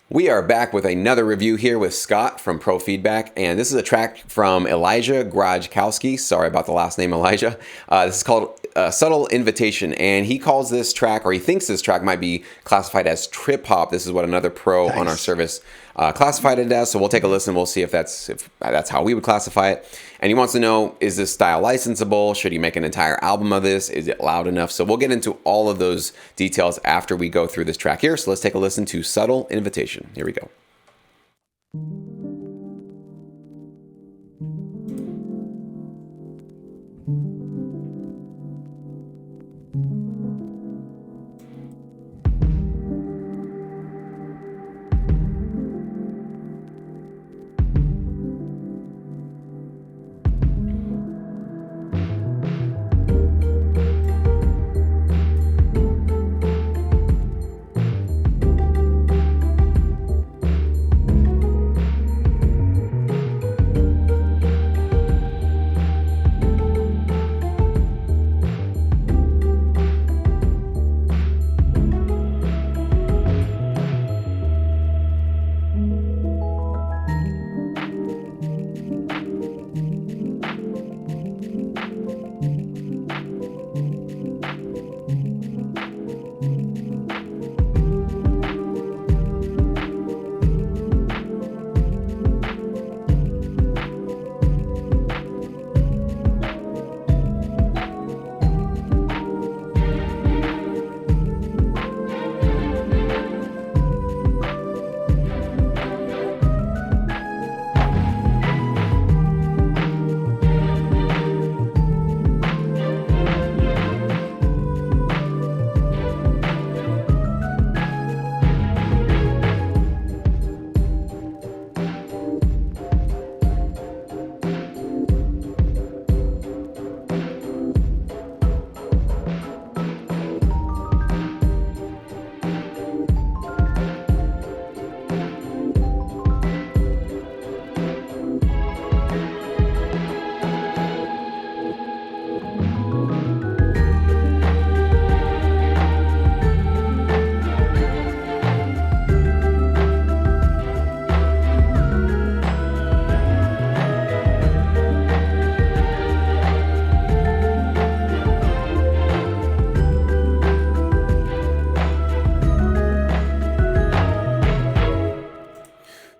We are back with another review here with Scott from Pro Feedback, and this is a track from Elijah Grajkowski. Sorry about the last name, Elijah. This is called Subtle Invitation, and he calls this track, or he thinks this track might be classified as trip hop. This is what another pro on our service classified it as, so we'll take a listen. We'll see if that's how we would classify it. And he wants to know, is this style licensable? Should he make an entire album of this? Is it loud enough? So we'll get into all of those details after we go through this track here. So let's take a listen to Subtle Invitation. Here we go.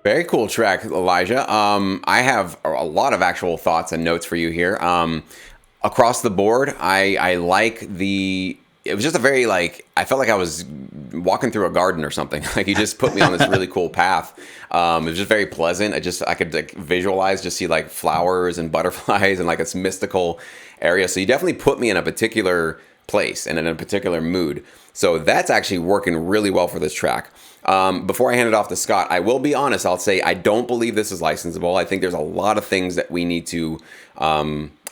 Very cool track, Elijah. I have a lot of actual thoughts and notes for you here. Across the board, I like the... It was just a very, I felt like I was walking through a garden or something. Like, you just put me on this really cool path. It was just very pleasant. I could visualize, just see flowers and butterflies and this mystical area. So you definitely put me in a particular place and in a particular mood. So that's actually working really well for this track. Before I hand it off to Scott, I will be honest. I'll say I don't believe this is licensable. I think there's a lot of things that we need to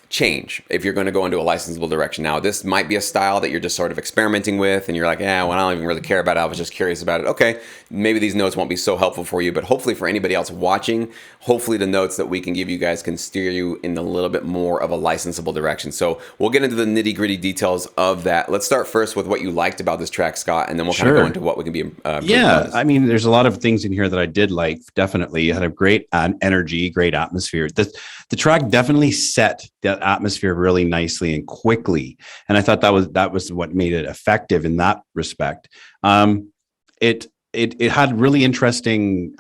change if you're going to go into a licensable direction. Now, this might be a style that you're just sort of experimenting with and you're like, well, I don't even really care about it. I was just curious about it. Okay, maybe these notes won't be so helpful for you, but hopefully for anybody else watching, hopefully the notes that we can give you guys can steer you in a little bit more of a licensable direction. So we'll get into the nitty gritty details of that. Let's start first with what you liked about this track, Scott, and then we'll kind of go into what we can be. I mean, there's a lot of things in here that I did like. Definitely, it had a great energy, great atmosphere. The track definitely set that atmosphere really nicely and quickly, and I thought that was what made it effective in that respect. It had really interesting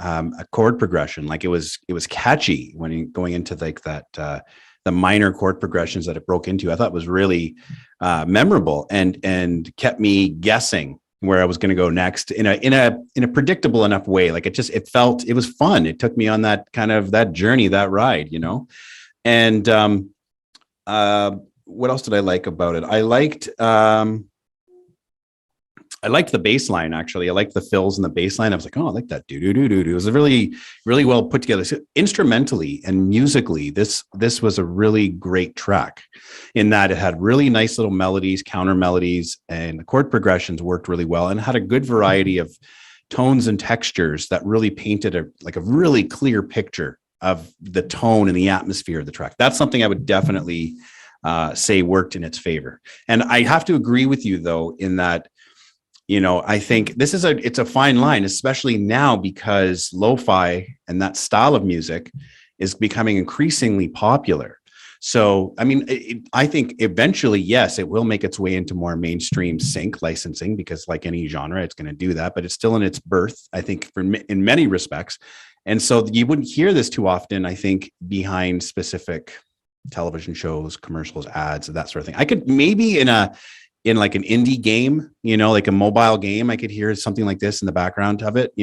chord progression. It was catchy when going into the minor chord progressions that it broke into. I thought it was really memorable and kept me guessing where I was going to go next in a predictable enough way. It was fun. It took me on that journey, that ride, And what else did I like about it? I liked the bass line, actually. I liked the fills in the bass line. I was like, oh, I like that. It was a really, really well put together. So instrumentally and musically, this was a really great track in that it had really nice little melodies, counter melodies, and the chord progressions worked really well and had a good variety of tones and textures that really painted a really clear picture of the tone and the atmosphere of the track. That's something I would definitely say worked in its favor. And I have to agree with you, though, in that I think it's a fine line, especially now because lo-fi and that style of music is becoming increasingly popular. So, I mean, I think eventually, yes, it will make its way into more mainstream sync licensing because, like any genre, it's going to do that. But it's still in its birth, I think, in many respects. And so you wouldn't hear this too often, I think, behind specific television shows, commercials, ads, that sort of thing. I could maybe in like an indie game, like a mobile game, I could hear something like this in the background of it,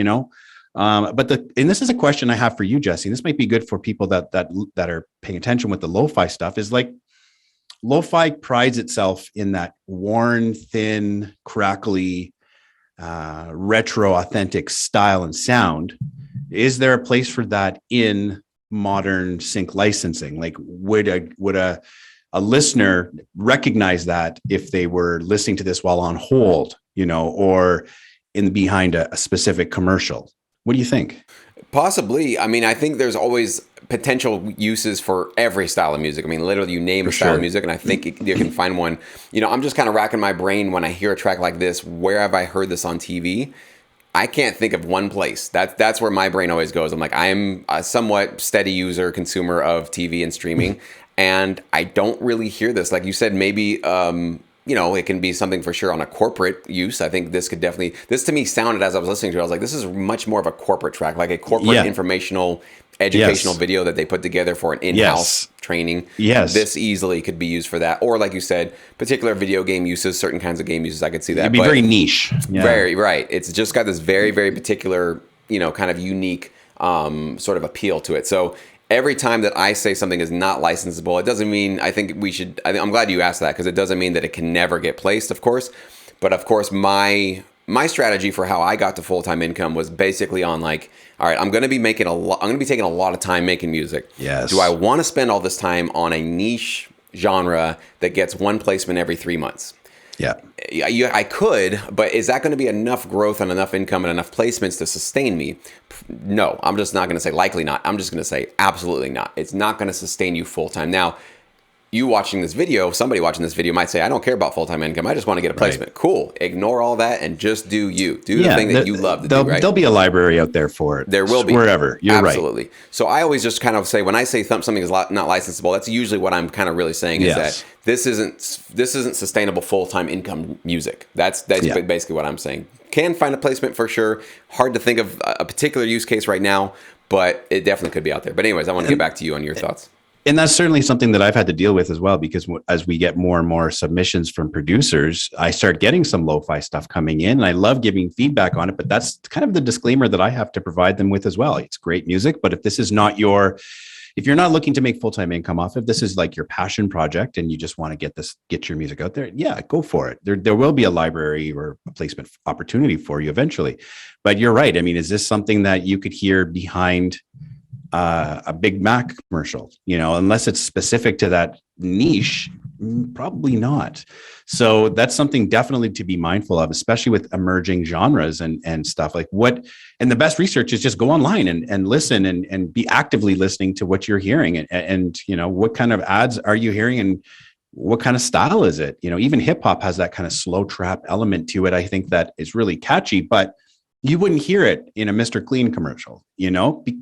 and this is a question I have for you, Jesse. This might be good for people that are paying attention with the lo-fi stuff. Is like lo-fi prides itself in that worn, thin, crackly, retro, authentic style and sound. Is there a place for that in modern sync licensing? Like, would a listener recognize that if they were listening to this while on hold, or in behind a specific commercial? What do you think? Possibly. I mean, I think there's always potential uses for every style of music. I mean, literally, you name a style of music, and I think you can find one. I'm just kind of racking my brain when I hear a track like this. Where have I heard this on TV? I can't think of one place. That's where my brain always goes. I'm like, I'm a somewhat steady consumer of TV and streaming, and I don't really hear this. Like you said, maybe it can be something for sure on a corporate use. I think this to me sounded, as I was listening to it, I was like, this is much more of a corporate track, like a corporate informational, educational video that they put together for an in-house training. Yes. This easily could be used for that. Or like you said, particular video game uses, certain kinds of game uses, I could see that. It'd be very niche. Yeah. Very, right. It's just got this very, very particular, kind of unique sort of appeal to it. So every time that I say something is not licensable, it doesn't mean I'm glad you asked that, because it doesn't mean that it can never get placed, of course. But of course, my strategy for how I got to full-time income was basically on like, all right, I'm going to be taking a lot of time making music. Yes. Do I want to spend all this time on a niche genre that gets one placement every 3 months? Yeah. I could, but is that going to be enough growth and enough income and enough placements to sustain me? No, I'm just not going to say likely not. I'm just going to say absolutely not. It's not going to sustain you full time. Now, somebody watching this video might say, I don't care about full-time income. I just want to get a placement. Right. Cool. Ignore all that and just do you. Do the thing that you love to do, right? There'll be a library out there for it. There will be. Wherever. You're Absolutely. Right. So I always just kind of say, when I say something is not licensable, that's usually what I'm kind of really saying is that this isn't sustainable full-time income music. That's basically what I'm saying. Can find a placement for sure. Hard to think of a particular use case right now, but it definitely could be out there. But anyways, I want to get back to you on your thoughts. And that's certainly something that I've had to deal with as well, because as we get more and more submissions from producers, I start getting some lo-fi stuff coming in, and I love giving feedback on it. But that's kind of the disclaimer that I have to provide them with as well. It's great music, but if this is not if you're not looking to make full-time income off of, this is like your passion project and you just want to get your music out there, go for it. There will be a library or a placement opportunity for you eventually. But you're right. I mean, is this something that you could hear behind a Big Mac commercial, unless it's specific to that niche? Probably not. So that's something definitely to be mindful of, especially with emerging genres and stuff like and the best research is just go online and listen and be actively listening to what you're hearing and what kind of ads are you hearing and what kind of style is it? Even hip hop has that kind of slow trap element to it. I think that is really catchy, but you wouldn't hear it in a Mr. Clean commercial,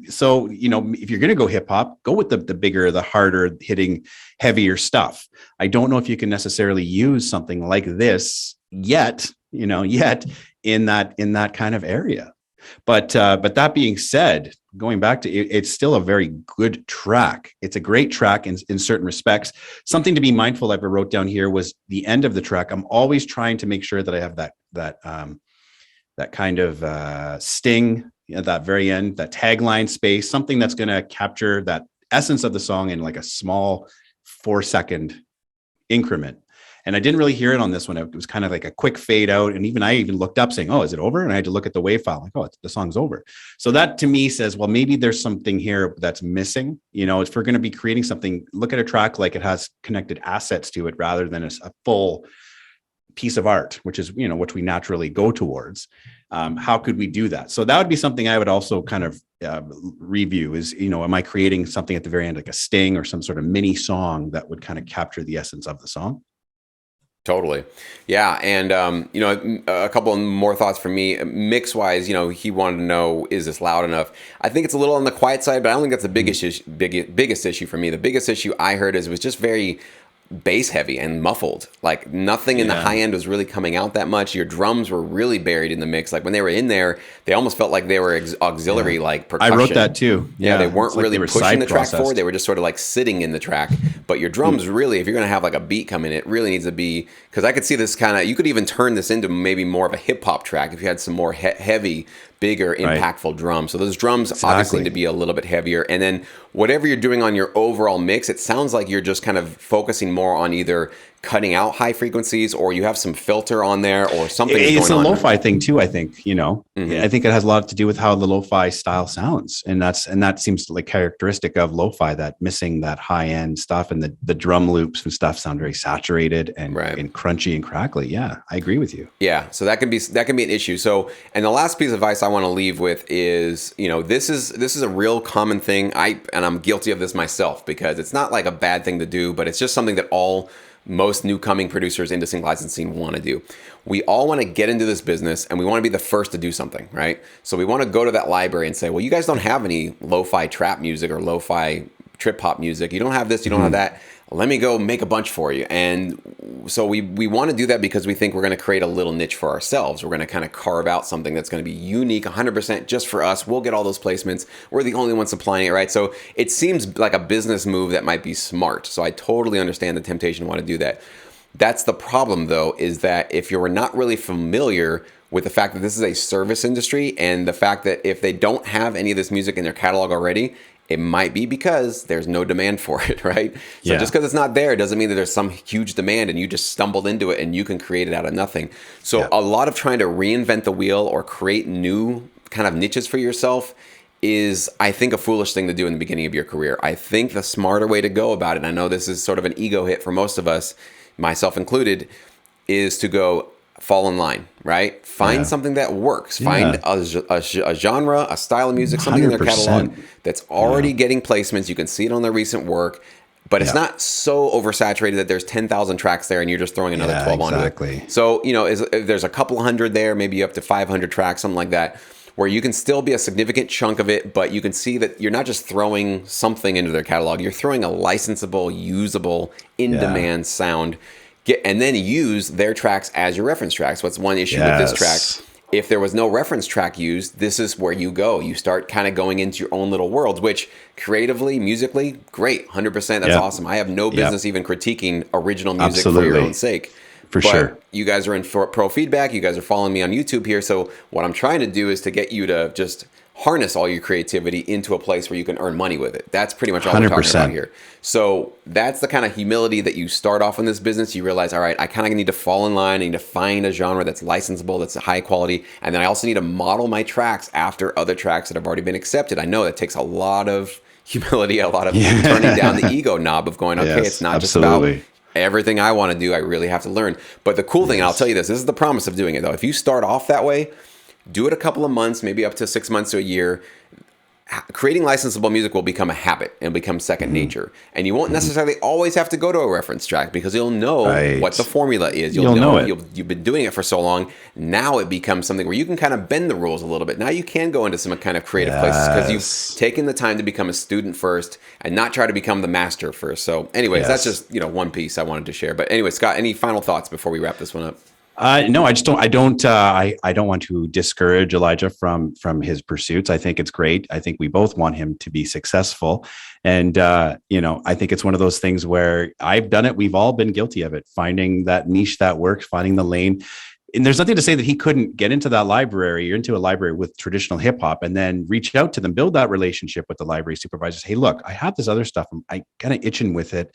So, if you're going to go hip hop, go with the bigger, the harder hitting, heavier stuff. I don't know if you can necessarily use something like this yet in that kind of area. But that being said, going back to it, it's still a very good track. It's a great track in certain respects. Something to be mindful of I wrote down here was the end of the track. I'm always trying to make sure that I have that kind of sting at that very end, that tagline space, something that's going to capture that essence of the song in like a small 4-second increment. And I didn't really hear it on this one. It was kind of like a quick fade out. And I even looked up saying, oh, is it over? And I had to look at the WAV file like, oh, the song's over. So that to me says, well, maybe there's something here that's missing. If we're going to be creating something, look at a track like it has connected assets to it rather than a full piece of art, which is, which we naturally go towards. How could we do that? So that would be something I would also kind of review is, am I creating something at the very end, like a sting or some sort of mini song that would kind of capture the essence of the song? Totally. Yeah. And, a couple of more thoughts from me. Mix wise, he wanted to know, is this loud enough? I think it's a little on the quiet side, but I don't think that's the biggest issue for me. The biggest issue I heard is it was just very bass heavy and muffled. Like nothing in the high end was really coming out that much. Your drums were really buried in the mix. Like when they were in there, they almost felt like they were auxiliary, like percussion. I wrote that too. Yeah, they weren't really pushing the track processed forward. They were just sort of like sitting in the track. But your drums really, if you're going to have like a beat come in, it really needs to be, because I could see this kind of, you could even turn this into maybe more of a hip hop track if you had some more heavy, bigger, impactful drums. So those drums obviously need to be a little bit heavier. And then whatever you're doing on your overall mix, it sounds like you're just kind of focusing more on either cutting out high frequencies or you have some filter on there or something. It's a lo-fi thing too, I think, I think it has a lot to do with how the lo-fi style sounds. And that seems like characteristic of lo-fi, that missing that high end stuff, and the drum loops and stuff sound very saturated and crunchy and crackly. Yeah, I agree with you. Yeah. So that can be an issue. So, and the last piece of advice I want to leave with is, this is a real common thing. I'm guilty of this myself, because it's not like a bad thing to do, but it's just something that most new coming producers into sync licensing want to do. We all want to get into this business and we want to be the first to do something, right? So we want to go to that library and say, well, you guys don't have any lo-fi trap music or lo-fi trip hop music. You don't have this, you don't have that. Let me go make a bunch for you. And so we want to do that because we think we're going to create a little niche for ourselves. We're going to kind of carve out something that's going to be unique 100% just for us. We'll get all those placements. We're the only ones supplying it, right? So it seems like a business move that might be smart. So I totally understand the temptation to want to do that. That's the problem, though, is that if you're not really familiar with the fact that this is a service industry, and the fact that if they don't have any of this music in their catalog already, it might be because there's no demand for it, right? So just because it's not there doesn't mean that there's some huge demand and you just stumbled into it and you can create it out of nothing. So a lot of trying to reinvent the wheel or create new kind of niches for yourself is, I think, a foolish thing to do in the beginning of your career. I think the smarter way to go about it, and I know this is sort of an ego hit for most of us, myself included, is to go fall in line, right? Find something that works. Find a genre, a style of music, something 100%. In their catalog that's already getting placements. You can see it on their recent work, but it's not so oversaturated that there's 10,000 tracks there and you're just throwing another 12 onto it. So, there's a couple hundred there, maybe up to 500 tracks, something like that, where you can still be a significant chunk of it, but you can see that you're not just throwing something into their catalog, you're throwing a licensable, usable, in-demand sound. And then use their tracks as your reference tracks. What's one issue with this track? If there was no reference track used, this is where you go. You start kind of going into your own little worlds, which creatively, musically, great, 100%. That's awesome. I have no business even critiquing original music for your own sake. For sure. You guys are in pro feedback. You guys are following me on YouTube here. So what I'm trying to do is to get you to just harness all your creativity into a place where you can earn money with it. That's pretty much all 100%. We're talking about here. So that's the kind of humility that you start off in this business. You realize, all right, I kind of need to fall in line. I need to find a genre that's licensable, that's high quality. And then I also need to model my tracks after other tracks that have already been accepted. I know that takes a lot of humility, a lot of turning down the ego knob of going, okay, it's not just about everything I want to do. I really have to learn. But the cool thing, and I'll tell you this is the promise of doing it though. If you start off that way, do it a couple of months, maybe up to 6 months to a year. Creating licensable music will become a habit and become second nature. And you won't necessarily always have to go to a reference track because you'll know what the formula is. You'll know it. You've been doing it for so long. Now it becomes something where you can kind of bend the rules a little bit. Now you can go into some kind of creative places because you've taken the time to become a student first and not try to become the master first. So anyways, that's just one piece I wanted to share. But anyway, Scott, any final thoughts before we wrap this one up? No, I just don't. I don't want to discourage Elijah from his pursuits. I think it's great. I think we both want him to be successful, and I think it's one of those things where I've done it. We've all been guilty of it. Finding that niche that works, finding the lane. And there's nothing to say that he couldn't get into that library or into a library with traditional hip hop and then reach out to them, build that relationship with the library supervisors. Hey, look, I have this other stuff. I kind of itching with it.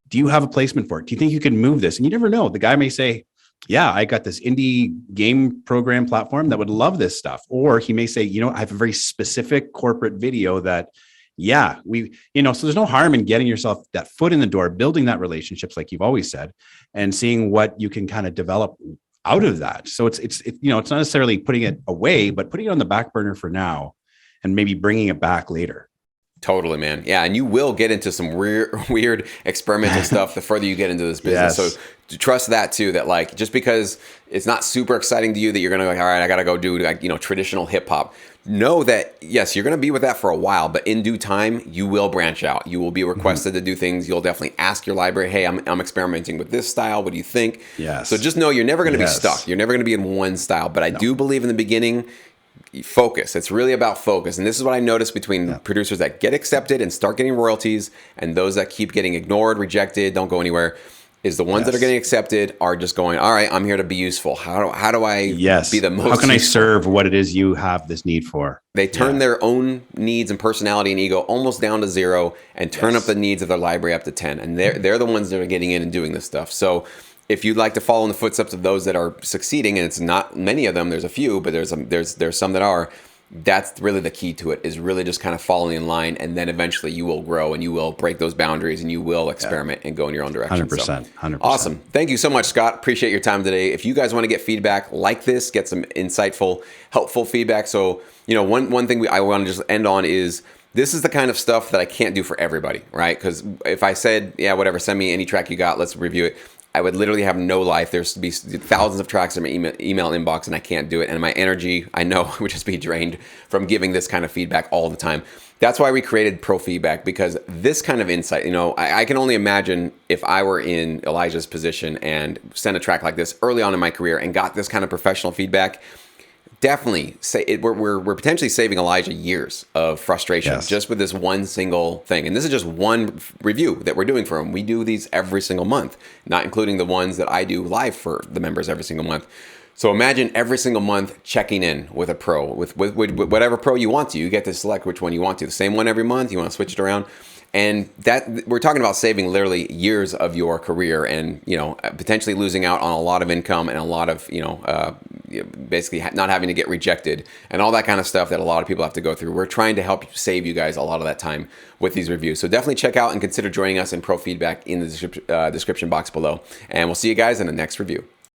Do you have a placement for it? Do you think you can move this? And you never know. The guy may say, yeah, I got this indie game program platform that would love this stuff. Or he may say, I have a very specific corporate video that, so there's no harm in getting yourself that foot in the door, building that relationships, like you've always said, and seeing what you can kind of develop out of that. So it's not necessarily putting it away, but putting it on the back burner for now and maybe bringing it back later. Totally, man. Yeah, and you will get into some weird experimental stuff the further you get into this business. So trust that too, that like, just because it's not super exciting to you that you're going to like, all right, I got to go do like, traditional hip hop. Know that, yes, you're going to be with that for a while, but in due time, you will branch out. You will be requested to do things. You'll definitely ask your library, hey, I'm experimenting with this style. What do you think? Yes. So just know you're never going to be stuck. You're never going to be in one style. But I do believe in the beginning, focus. It's really about focus. And this is what I noticed between producers that get accepted and start getting royalties and those that keep getting ignored, rejected, don't go anywhere, is the ones that are getting accepted are just going, all right, I'm here to be useful. How do I be the most How can useful? I serve what it is you have this need for? They turn their own needs and personality and ego almost down to 0 and turn up the needs of their library up to 10. And they're the ones that are getting in and doing this stuff. So if you'd like to follow in the footsteps of those that are succeeding, and it's not many of them, there's a few, but there's some that are, that's really the key to it, is really just kind of following in line, and then eventually you will grow and you will break those boundaries and you will experiment and go in your own direction. 100%. Awesome. Thank you so much, Scott. Appreciate your time today. If you guys want to get feedback like this, get some insightful, helpful feedback. So, one thing I want to just end on is, this is the kind of stuff that I can't do for everybody, right? Because if I said, yeah, whatever, send me any track you got, let's review it, I would literally have no life. There's to be thousands of tracks in my email inbox, and I can't do it. And my energy, I know, would just be drained from giving this kind of feedback all the time. That's why we created Pro Feedback, because this kind of insight, I can only imagine if I were in Elijah's position and sent a track like this early on in my career and got this kind of professional feedback. Definitely we're potentially saving Elijah years of frustration just with this one single thing. And this is just one review that we're doing for him. We do these every single month, not including the ones that I do live for the members every single month. So imagine every single month checking in with a pro, with whatever pro you want to. You get to select which one you want to. The same one every month. You want to switch it around. And that we're talking about saving literally years of your career, and potentially losing out on a lot of income and a lot of basically not having to get rejected and all that kind of stuff that a lot of people have to go through. We're trying to help save you guys a lot of that time with these reviews. So definitely check out and consider joining us in Pro Feedback in the description box below. And we'll see you guys in the next review.